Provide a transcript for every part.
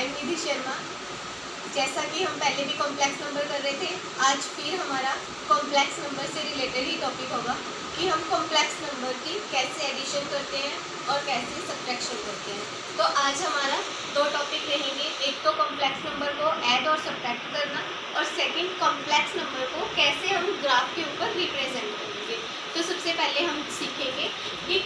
M निधि शर्मा। जैसा कि हम पहले भी कॉम्प्लेक्स नंबर कर रहे थे, आज फिर हमारा कॉम्प्लेक्स नंबर से रिलेटेड ही टॉपिक होगा कि हम कॉम्प्लेक्स नंबर की कैसे एडिशन करते हैं और कैसे सब्ट्रैक्शन करते हैं। तो आज हमारा दो टॉपिक रहेंगे, एक तो कॉम्प्लेक्स नंबर को ऐड और सब्ट्रैक्ट करना, और सेकंड कॉम्प्लेक्स नंबर को कैसे हम ग्राफ के ऊपर रिप्रेजेंट करेंगे। तो सबसे पहले हम सीखेंगे कि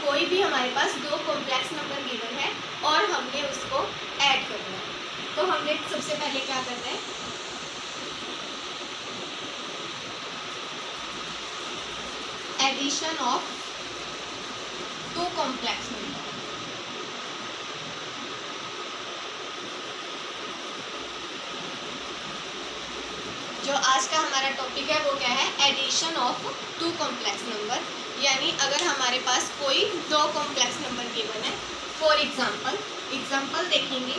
कोई भी हमारे पास दो कॉम्प्लेक्स नंबर गिवन है और हमने उसको ऐड करना है। तो हमने सबसे पहले क्या करना है, addition of two complex number. जो आज का हमारा टॉपिक है वो क्या है, addition of two complex number. यानी अगर हमारे पास कोई दो कॉम्प्लेक्स नंबर गिवन है, फॉर एग्जांपल देखेंगे,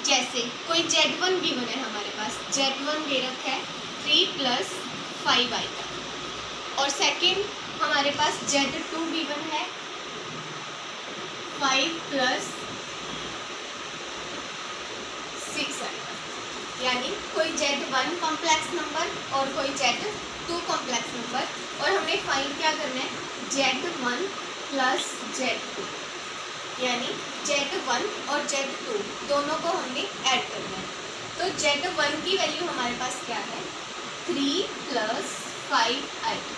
जैसे कोई Z1 गिवन है हमारे पास, Z1 दे रखा है 3 + 5 आएगा, और सेकंड हमारे पास Z2 गिवन है 5 + 6 आएगा। यानी कोई Z1 कॉम्प्लेक्स नंबर और कोई Z2 कॉम्प्लेक्स नंबर, और हमने फाइंड क्या करना है, Z1 + Z2, यानी Z1 और Z2 दोनों को हमने ऐड करना है। तो Z1 की वैल्यू हमारे पास क्या है, 3 + 5 आएगा।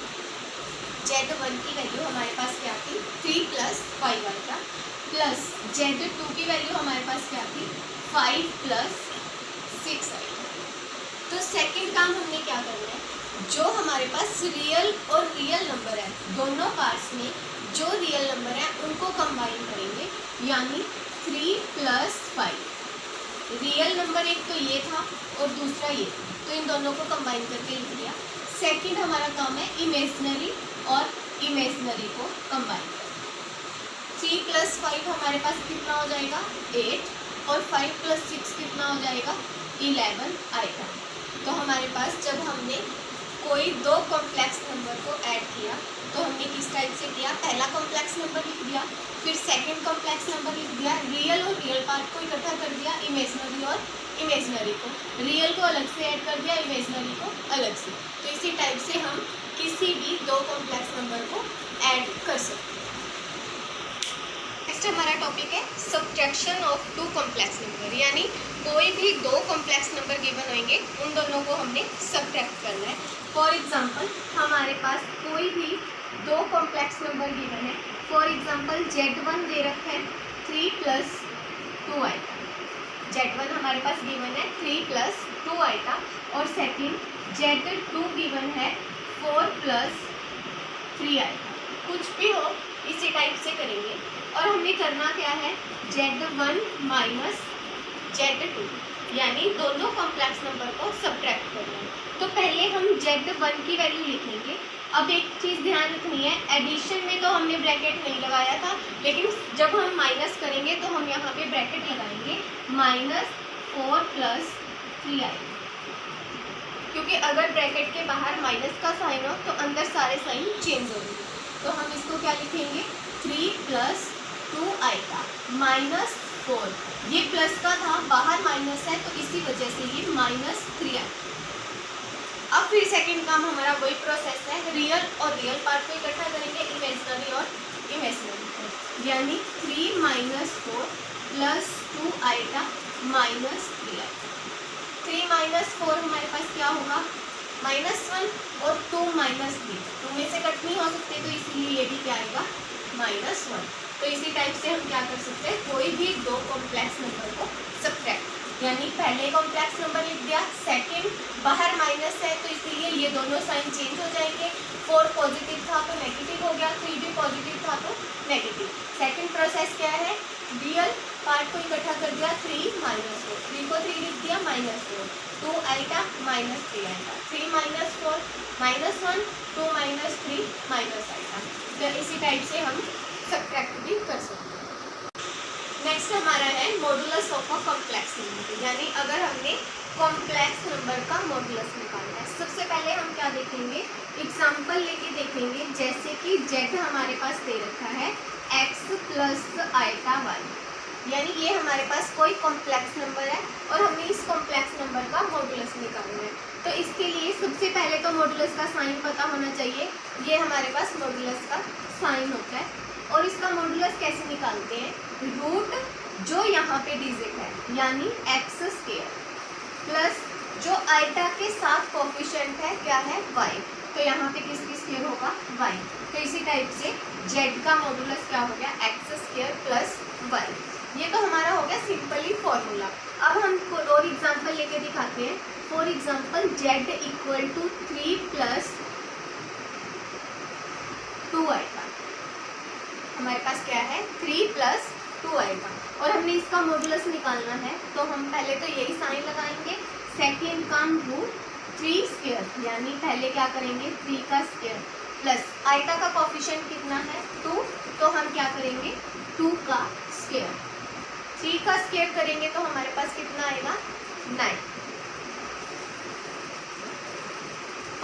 Z1 की वैल्यू हमारे पास क्या थी, 3 + 5 आएगा, प्लस Z2 की वैल्यू हमारे पास क्या थी, 5 + 6 आएगा। तो सेकंड काम हमने क्या करना है, जो हमारे पास रियल और रियल नंबर है, दोनों पार्ट्स में जो रियल नंबर है उनको कंबाइन करेंगे, यानी 3 + 5। रियल नंबर एक तो ये था और दूसरा ये, तो इन दोनों को कंबाइन करके लिख दिया। सेकंड हमारा काम है इमेजिनरी और इमेजिनरी को कंबाइन करना। 3 + 5 हमारे पास कितना हो जाएगा, 8, और 5 + 6 कितना हो जाएगा, 11 आएगा। तो हमारे पास जब हमने कोई दो कॉम्प्लेक्स नंबर को ऐड किया तो हमने किस टाइप से किया, पहला कॉम्प्लेक्स नंबर लिख दिया, फिर सेकंड कॉम्प्लेक्स नंबर लिख दिया, रियल और रियल पार्ट को इकट्ठा कर दिया, इमेजिनरी और इमेजिनरी को, रियल को अलग से ऐड कर दिया, इमेजिनरी को अलग से। तो इसी टाइप से हम किसी भी दो कॉम्प्लेक्स नंबर को ऐड कर सकते हैं। नेक्स्ट हमारा टॉपिक है subtraction of two complex number. यानी कोई भी दो कॉम्प्लेक्स नंबर गिवन होंगे, उन दोनों को हमने सब्ट्रैक्ट करना है। फॉर एग्जांपल हमारे पास कोई भी दो कॉम्प्लेक्स नंबर गिवन है, फॉर एग्जांपल Z1 दे रखा है 3 + 2 आएगा। Z1 हमारे पास गिवन है 3 + 2 आएगा, और सेकंड Z2 गिवन है 4 + 3 आएगा। कुछ भी हो इसी टाइप से करेंगे, और हमने करना क्या है, Z1 - Z2, यानी दोनों कॉम्प्लेक्स नंबर को सब्ट्रैक्ट करना है। तो पहले हम Z1 की वैल्यू लिखेंगे। अब एक चीज़ ध्यान रखनी है, एडिशन में तो हमने ब्रैकेट नहीं लगाया था, लेकिन जब हम माइनस करेंगे तो हम यहाँ पे ब्रैकेट लगाएंगे, -4 + 3 आएगा, क्योंकि अगर ब्रैकेट के बाहर माइनस का साइन हो तो अंदर सारे साइन चेंज होंगे। तो हम इसको क्या लिखेंगे, 3 + 2 आएगा, -4, ये प्लस का था, बाहर माइनस है तो इसी वजह से ये -3 आएगा। अब फिर सेकंड काम हमारा वही प्रोसेस है, रियल और रियल पार्ट को इकट्ठा करेंगे, इमेजिनरी और इमेजिनरी को, यानी 3 - 4 + 2 आएगा, -3 आएगा। 3 - 4 हमारे पास क्या होगा, -1, और 2 - 3, 2 में से कट नहीं हो सकते, तो इसीलिए ये भी क्या आएगा, -1। तो इसी टाइप से हम क्या कर सकते हैं, कोई भी दो कॉम्प्लेक्स नंबर को सब्ट्रैक्ट, यानी पहले कॉम्प्लेक्स नंबर लिख दिया, सेकंड बाहर माइनस है तो इसीलिए ये दोनों साइन चेंज हो जाएंगे, 4 पॉजिटिव था तो नेगेटिव हो गया, 3 भी पॉजिटिव था तो नेगेटिव। सेकंड प्रोसेस क्या है, रियल पार्ट को इकट्ठा कर दिया, 3 - 4, 3 को 3 लिख दिया, -4, 2 आएगा, -3 आएगा, 3 - 4 -1, 2 - 3 माइनस आएगा। तो इसी टाइप से हम सब्ट्रैक्ट भी कर सकते हैं। नेक्स्ट हमारा है modulus of a complex number, यानी अगर हमने कॉम्प्लेक्स नंबर का मॉडुलस निकालना है। सबसे पहले हम क्या देखेंगे, एग्जांपल लेके देखेंगे, जैसे कि Z हमारे पास दे रखा है x + i1, यानी ये हमारे पास कोई कॉम्प्लेक्स नंबर है और हमें इस कॉम्प्लेक्स नंबर का मॉडुलस निकालना है। तो इसके लिए सबसे पहले तो मॉडुलस का साइन पता होना चाहिए। ये हमारे पास मॉडुलस का साइन होता है और इसका मॉडुलस कैसे निकालते हैं, रूट जो यहाँ पे डिजिट है यानी एक्स स्क्वायर प्लस जो आइटा के साथ कोफिशिएंट है क्या है y, तो यहाँ पे किसकी स्क्वायर होगा y। तो इसी टाइप से z का मॉडुलस क्या हो गया एक्स स्क्वायर प्लस y। ये तो हमारा हो गया सिंपली फॉर्मूला। अब हम और एग्जांपल लेके दिखाते हैं। For example z equal to 3 plus 2 iota, हमारे पास क्या है 3 प्लस 2 आएगा और हमने इसका मॉडुलस निकालना है। तो हम पहले तो यही साइन लगाएंगे, सेकेंड काम रूट 3 स्क्वायर यानी पहले क्या करेंगे 3 का स्क्वायर प्लस आइटा का कोफिशिएंट कितना है 2, तो हम क्या करेंगे 2 का स्क्वायर। 3 का स्क्वायर करेंगे तो हमारे पास कितना आएगा 9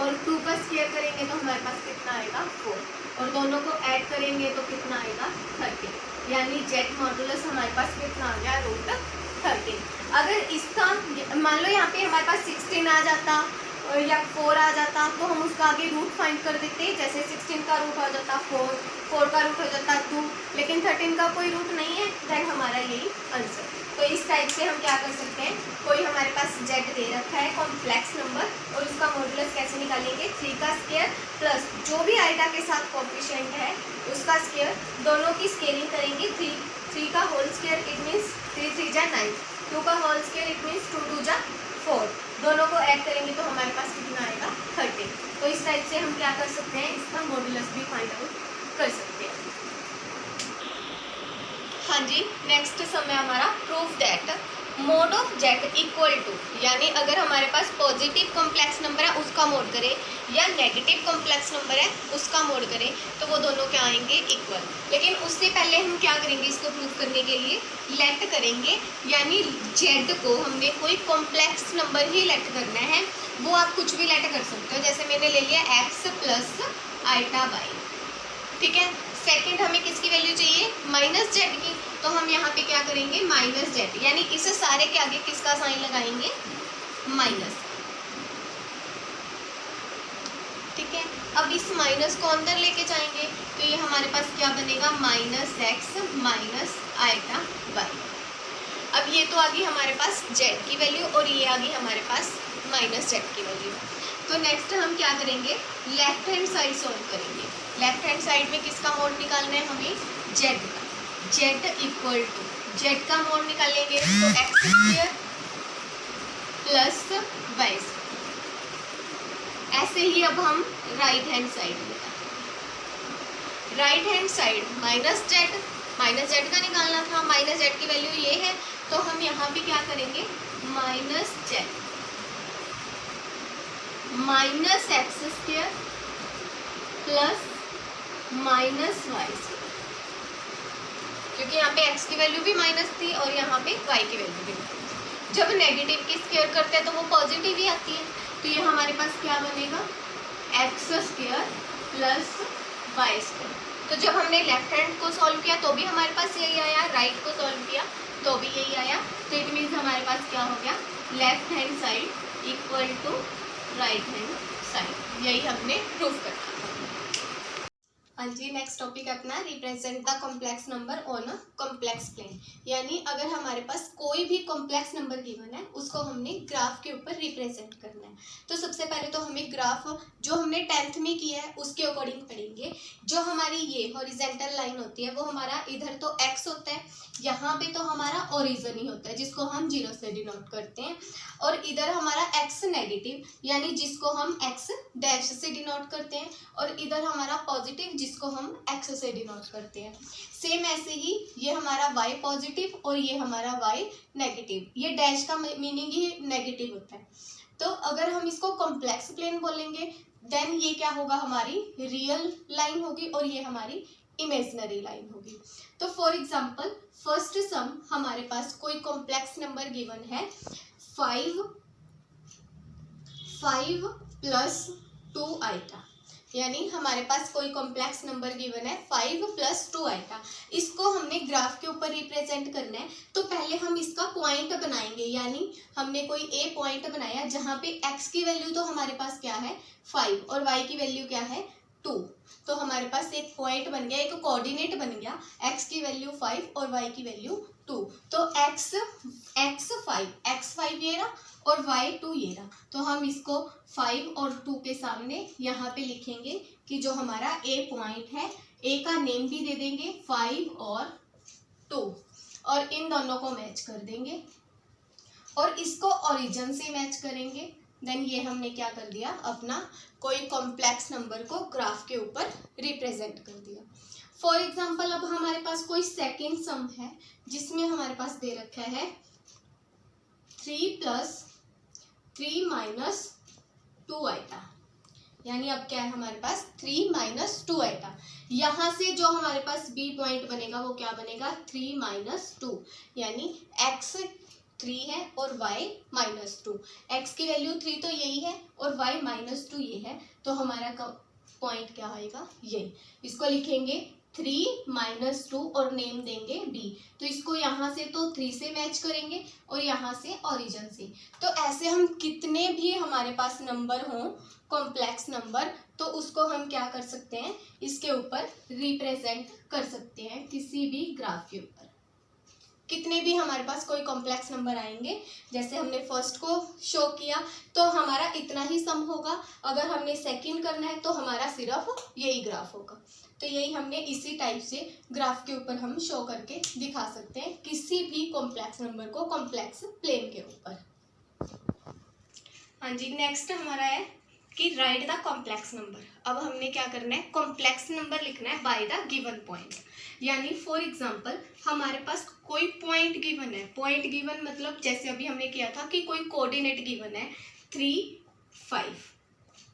और 2 का स्क्वायर करेंगे तो हमारे पास कितना आएगा 4 और दोनों को ऐड करेंगे तो कितना आएगा 13, यानी जेड मॉडुलस हमारे पास कितना आ गया रूट 13। अगर इसका मान लो यहाँ पे हमारे पास 16 आ जाता या 4 आ जाता तो हम उसका आगे रूट फाइंड कर देते, जैसे 16 का रूट हो जाता 4, 4 का रूट हो जाता 2, लेकिन 13 का कोई रूट नहीं है, देन हमारा यही आंसर। तो इस टाइप से हम क्या कर सकते हैं, कोई हमारे पास जेड दे रखा है कॉम्प्लेक्स नंबर और उसका मॉडुलस कैसे निकालेंगे 3 का स्क्वायर प्लस जो भी आइटा के साथ कोफिशिएंट है उसका स्क्वायर, दोनों की स्केलिंग करेंगे 3 का होल स्क्वायर इट मीन्स 3 3 जा 9, 2 का होल स्क्वायर इट मीन्स 2 2 जा 4, दोनों को ऐड करेंगे तो हमारे पास कितना आएगा 13। तो इस टाइप से हम क्या कर सकते हैं, इसका मॉडुलस भी फाइंड आउट कर सकते हैं। हाँ जी, नेक्स्ट सम है हमारा proof that mod of z equal to, यानी अगर हमारे पास पॉजिटिव कॉम्प्लेक्स नंबर है उसका मोड करें या नेगेटिव कॉम्प्लेक्स नंबर है उसका मोड करें तो वो दोनों क्या आएंगे इक्वल। लेकिन उससे पहले हम क्या करेंगे, इसको प्रूफ करने के लिए लेट करेंगे, यानी जेड को हमने कोई कॉम्प्लेक्स नंबर ही लेट करना है, वो आप कुछ भी लेट कर सकते हो। जैसे मैंने ले लिया एक्स प्लस आइटा वाई, ठीक है। सेकंड हमें किसकी वैल्यू चाहिए माइनस जेड की, तो हम यहाँ पे क्या करेंगे माइनस जेड, यानी इस सारे के आगे किसका साइन लगाएंगे माइनस, ठीक है। अब इस माइनस को अंदर लेके जाएंगे तो ये हमारे पास क्या बनेगा minus x minus iota y. अब ये तो आ गई हमारे पास जेड की वैल्यू और ये आ गई हमारे पास माइनस जेड की वैल्यू। तो नेक्स्ट हम क्या करेंगे, लेफ्ट हैंड साइड सॉल्व करेंगे। लेफ्ट हैंड साइड में किसका मोड निकालना है हमें जेड का, जेड इक्वल टू जेड का मोड निकालेंगे तो एक्स स्क्वायर प्लस वाई। ऐसे ही अब हम राइट हैंड साइड में, right hand side minus Z का निकालना था, माइनस जेड की वैल्यू ये है तो हम यहाँ पे क्या करेंगे minus z minus x square plus minus y square, क्योंकि यहाँ पे x की वैल्यू भी माइनस थी और यहाँ पे y की वैल्यू भी माइनस। जब नेगेटिव की स्क्वायर करते हैं तो वो पॉजिटिव ही आती है, तो ये हमारे पास क्या बनेगा x square plus y square. तो जब हमने लेफ्ट हैंड को सॉल्व किया तो भी हमारे पास यही आया, राइट को सॉल्व किया तो भी यही आया, तो इट मीन्स हमारे पास क्या हो गया left hand side equal to right hand side, यही हमने प्रूफ करना। हाँ जी, नेक्स्ट टॉपिक है अपना represent the complex number on a complex plane, यानी अगर हमारे पास कोई भी कॉम्प्लेक्स नंबर गिवन है उसको हमने ग्राफ के ऊपर रिप्रेजेंट करना है। तो सबसे पहले तो हमें ग्राफ जो हमने 10th में किया है उसके अकॉर्डिंग पढ़ेंगे। जो हमारी ये हॉरिजेंटल लाइन होती है वो हमारा इधर तो x होता है, यहाँ पे तो हमारा ओरिजिन ही होता है जिसको हम 0 से डिनोट करते हैं, और इधर हमारा x नेगेटिव यानी जिसको हम x डैश से डिनोट करते हैं, और इधर हमारा पॉजिटिव जिसको हम x से डिनोट करते हैं। सेम ऐसे ही ये हमारा y पॉजिटिव और ये हमारा y नेगेटिव, ये डैश का मीनिंग ही नेगेटिव होता है। तो अगर हम इसको कॉम्प्लेक्स प्लेन बोलेंगे देन ये क्या होगा हमारी रियल लाइन होगी और ये हमारी इमेजिनरी लाइन होगी। तो फॉर एग्जांपल फर्स्ट सम हमारे पास कोई कॉम्प्लेक्स नंबर गिवन है 5 प्लस 2 आइटा, यानी हमारे पास कोई कॉम्प्लेक्स नंबर गिवन है 5 + 2 आएगा, इसको हमने ग्राफ के ऊपर रिप्रेजेंट करना है। तो पहले हम इसका पॉइंट बनाएंगे, यानी हमने कोई ए पॉइंट बनाया जहाँ पे एक्स की वैल्यू तो हमारे पास क्या है 5 और वाई की वैल्यू क्या है 2। तो हमारे पास एक पॉइंट बन गया, एक कोऑर्डिनेट बन गया, एक्स की वैल्यू 5 और वाई की वैल्यू 2। तो x 5 ये रहा और y 2 ये रहा। तो हम इसको 5 और 2 के सामने यहाँ पे लिखेंगे कि जो हमारा ए पॉइंट है, ए का नेम भी दे देंगे 5 और 2 और इन दोनों को मैच कर देंगे और इसको ओरिजिन से मैच करेंगे। देन ये हमने क्या कर दिया, अपना कोई कॉम्प्लेक्स नंबर को ग्राफ के ऊपर रिप्रेजेंट कर दिया। फॉर एग्जाम्पल अब हमारे पास कोई सेकेंड सम है जिसमें हमारे पास दे रखा है 3 + 3 - 2 आइटा, यानी अब क्या है हमारे पास 3 - 2 आइटा। यहाँ से जो हमारे पास बी पॉइंट बनेगा वो क्या बनेगा 3 - 2, यानी x 3 है और y -2। x की वैल्यू 3 तो यही है और y -2 ये है, तो हमारा पॉइंट क्या आएगा ये। इसको लिखेंगे 3 - 2 और नेम देंगे b। तो इसको यहाँ से तो 3 से मैच करेंगे और यहाँ से ओरिजिन से। तो ऐसे हम कितने भी हमारे पास नंबर हों कॉम्प्लेक्स नंबर, तो उसको हम क्या कर सकते हैं, इसके ऊपर रिप्रेजेंट कर सकते हैं किसी भी ग्राफ के ऊपर। कितने भी हमारे पास कोई कॉम्प्लेक्स नंबर आएंगे, जैसे हमने फर्स्ट को शो किया तो हमारा इतना ही सम होगा, अगर हमने सेकंड करना है तो हमारा सिर्फ यही ग्राफ होगा। तो यही हमने इसी टाइप से ग्राफ के ऊपर हम शो करके दिखा सकते हैं किसी भी कॉम्प्लेक्स नंबर को कॉम्प्लेक्स प्लेन के ऊपर। हाँ जी, नेक्स्ट हमारा है कि राइट द कॉम्प्लेक्स नंबर। अब हमने क्या करना है, कॉम्प्लेक्स नंबर लिखना है बाय द गिवन पॉइंट। यानी फॉर एग्जांपल हमारे पास कोई पॉइंट गिवन है, पॉइंट गिवन मतलब जैसे अभी हमने किया था कि कोई कोऑर्डिनेट गिवन है 3 5,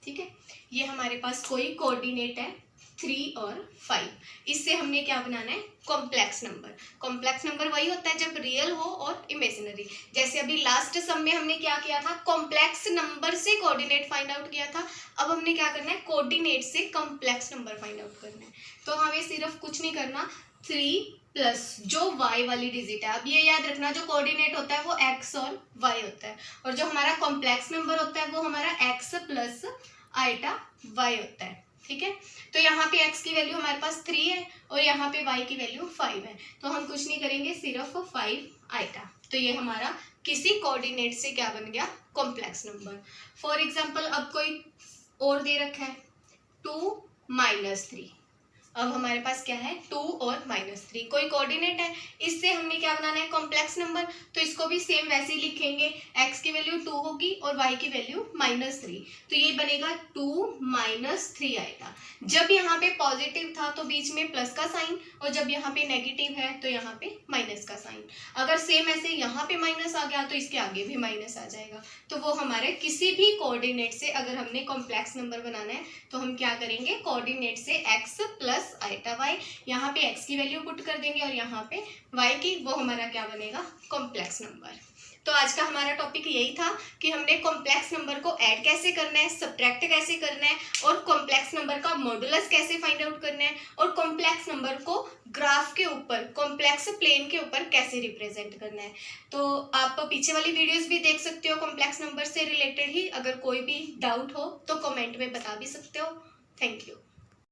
ठीक है, ये हमारे पास कोई कोऑर्डिनेट है 3 और 5। इससे हमने क्या बनाना है कॉम्प्लेक्स नंबर। कॉम्प्लेक्स नंबर वही होता है जब रियल हो और इमेजिनरी। जैसे अभी लास्ट सम में हमने क्या किया था, कॉम्प्लेक्स नंबर से कोऑर्डिनेट फाइंड आउट किया था। अब हमने क्या करना है, कोऑर्डिनेट से कॉम्प्लेक्स नंबर फाइंड आउट करना है। तो हमें सिर्फ कुछ नहीं करना, 3 प्लस जो y वाली डिजिट है, अब ये याद रखना जो कोऑर्डिनेट होता है वो x और y होता है और जो हमारा कॉम्प्लेक्स नंबर होता है वो हमारा x प्लस आइटा y होता है, ठीक है। तो यहाँ पे x की वैल्यू हमारे पास 3 है और यहाँ पे y की वैल्यू 5 है, तो हम कुछ नहीं करेंगे, सिर्फ 5 आइटा। तो ये हमारा किसी कोऑर्डिनेट से क्या बन गया कॉम्प्लेक्स नंबर। फॉर एग्जांपल अब कोई और दे रखा है 2 - 3। अब हमारे पास क्या है 2 और -3, कोई कोऑर्डिनेट है, इससे हमने क्या बनाना है कॉम्प्लेक्स नंबर। तो इसको भी सेम वैसे ही लिखेंगे, x की वैल्यू 2 होगी और y की वैल्यू -3, तो ये बनेगा 2 - 3 आएगा। जब यहाँ पे पॉजिटिव था तो बीच में प्लस का साइन और जब यहाँ पे नेगेटिव है तो यहाँ पे माइनस का साइन। अगर सेम ऐसे यहाँ पे माइनस आ गया तो इसके आगे भी माइनस आ जाएगा। तो वो हमारे किसी भी कोऑर्डिनेट से अगर हमने कॉम्प्लेक्स नंबर बनाना है तो हम क्या करेंगे, कोऑर्डिनेट से x प्लस आइटा y, यहाँ पे x की वैल्यू पुट कर देंगे और यहाँ पे y की, वो हमारा क्या बनेगा कॉम्प्लेक्स नंबर। तो आज का हमारा टॉपिक यही था कि हमने कॉम्प्लेक्स नंबर को ऐड कैसे करना है, सब्ट्रैक्ट कैसे करना है और कॉम्प्लेक्स नंबर का मॉडुलस कैसे फाइंड आउट करना है और कॉम्प्लेक्स नंबर को ग्राफ के ऊपर कॉम्प्लेक्स प्लेन के ऊपर कैसे रिप्रेजेंट करना है। तो आप पीछे वाली वीडियोस भी देख सकते हो कॉम्प्लेक्स नंबर से रिलेटेड ही। अगर कोई भी डाउट हो तो कमेंट में बता भी सकते हो। Thank you.